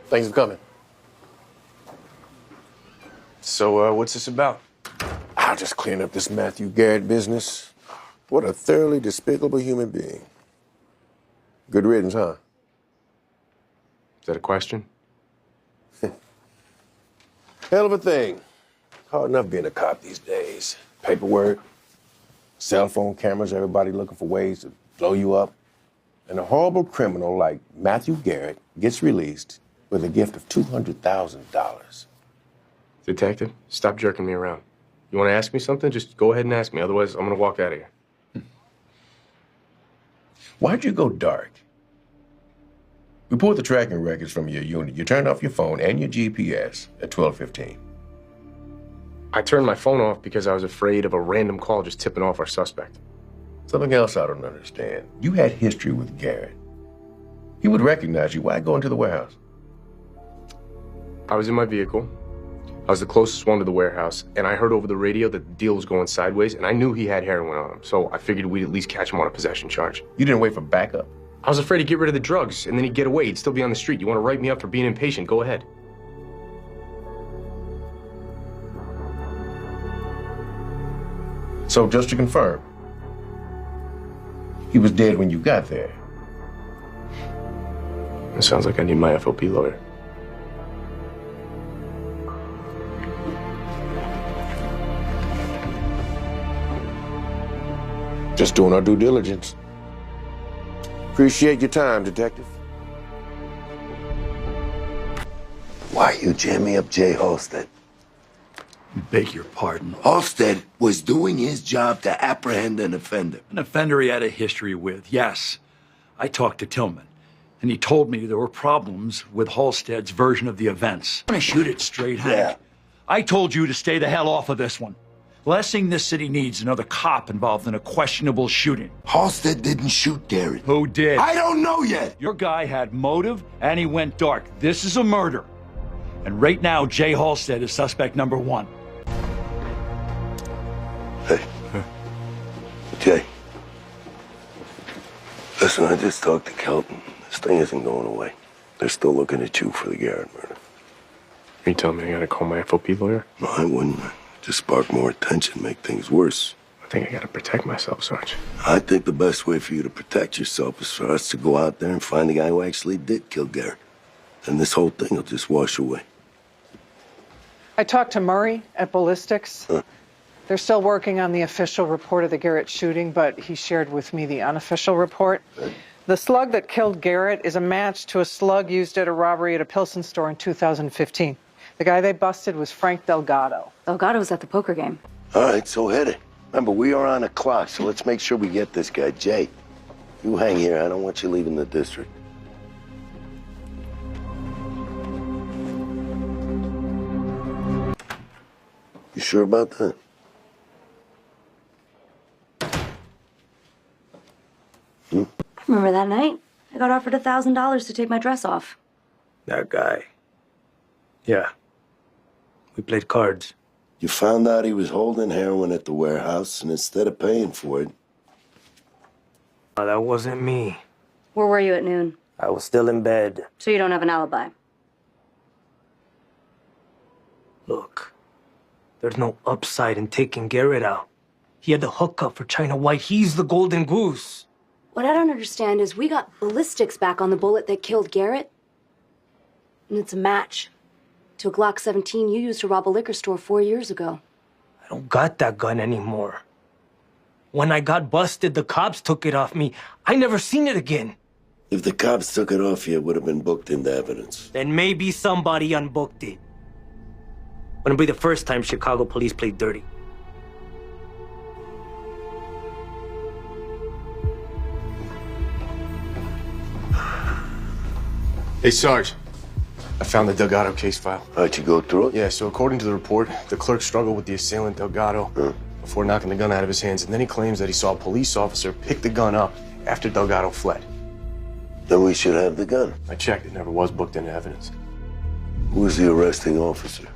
Thanks for coming. So, what's this about? I'll just clean up this Matthew Garrett business. What a thoroughly despicable human being. Good riddance, huh? Is that a question? Hell of a thing. Hard enough being a cop these days. Paperwork, cell phone cameras, everybody looking for ways to blow you up. And a horrible criminal like Matthew Garrett gets released with a gift of $200,000. Detective, stop jerking me around. You want to ask me something? Just go ahead and ask me. Otherwise, I'm going to walk out of here. Why'd you go dark? We pulled the tracking records from your unit. You turned off your phone and your GPS at 12:15. I turned my phone off because I was afraid of a random call just tipping off our suspect. Something else I don't understand. You had history with Garrett. He would recognize you. Why go into the warehouse? I was in my vehicle. I was the closest one to the warehouse, and I heard over the radio that the deal was going sideways, and I knew he had heroin on him, so I figured we'd at least catch him on a possession charge. You didn't wait for backup? I was afraid to get rid of the drugs, and then he'd get away. He'd still be on the street. You want to write me up for being impatient? Go ahead. So just to confirm, he was dead when you got there. It sounds like I need my FOP lawyer. Just doing our due diligence. Appreciate your time, Detective. Why you jamming up Jay Halstead? Beg your pardon. Halstead was doing his job to apprehend an offender. An offender he had a history with, yes. I talked to Tillman, and he told me there were problems with Halstead's version of the events. I'm gonna shoot it straight, Hank. Yeah. I told you to stay the hell off of this one. Last thing this city needs another cop involved in a questionable shooting. Halstead didn't shoot Garrett. Who did? I don't know yet. Your guy had motive, and he went dark. This is a murder. And right now, Jay Halstead is suspect number one. Hey. Jay. Listen, I just talked to Kelton. This thing isn't going away. They're still looking at you for the Garrett murder. You telling me I gotta call my FOP lawyer? No, I wouldn't. Just spark more attention, make things worse. I think I gotta protect myself, Sarge. I think the best way for you to protect yourself is for us to go out there and find the guy who actually did kill Garrett. And this whole thing will just wash away. I talked to Murray at Ballistics. Huh? They're still working on the official report of the Garrett shooting, but he shared with me the unofficial report. The slug that killed Garrett is a match to a slug used at a robbery at a Pilsen store in 2015. The guy they busted was Frank Delgado. Delgado was at the poker game. All right, so hit it. Remember, we are on a clock, so let's make sure we get this guy. Jay, you hang here. I don't want you leaving the district. You sure about that? Remember that night? I got offered $1,000 to take my dress off. That guy. Yeah. We played cards. You found out he was holding heroin at the warehouse, and instead of paying for it... No, that wasn't me. Where were you at noon? I was still in bed. So you don't have an alibi? Look, there's no upside in taking Garrett out. He had the hookup for China White. He's the golden goose. What I don't understand is we got ballistics back on the bullet that killed Garrett. And it's a match to a Glock 17 you used to rob a liquor store 4 years ago. I don't got that gun anymore. When I got busted, the cops took it off me. I never seen it again. If the cops took it off you, it would have been booked into evidence. Then maybe somebody unbooked it. Wouldn't be the first time Chicago police played dirty. Hey, Sarge. I found the Delgado case file. How'd you go through it? Yeah, so according to the report, the clerk struggled with the assailant Delgado before knocking the gun out of his hands, and then he claims that he saw a police officer pick the gun up after Delgado fled. Then we should have the gun. I checked, it never was booked into evidence. Who was the arresting officer?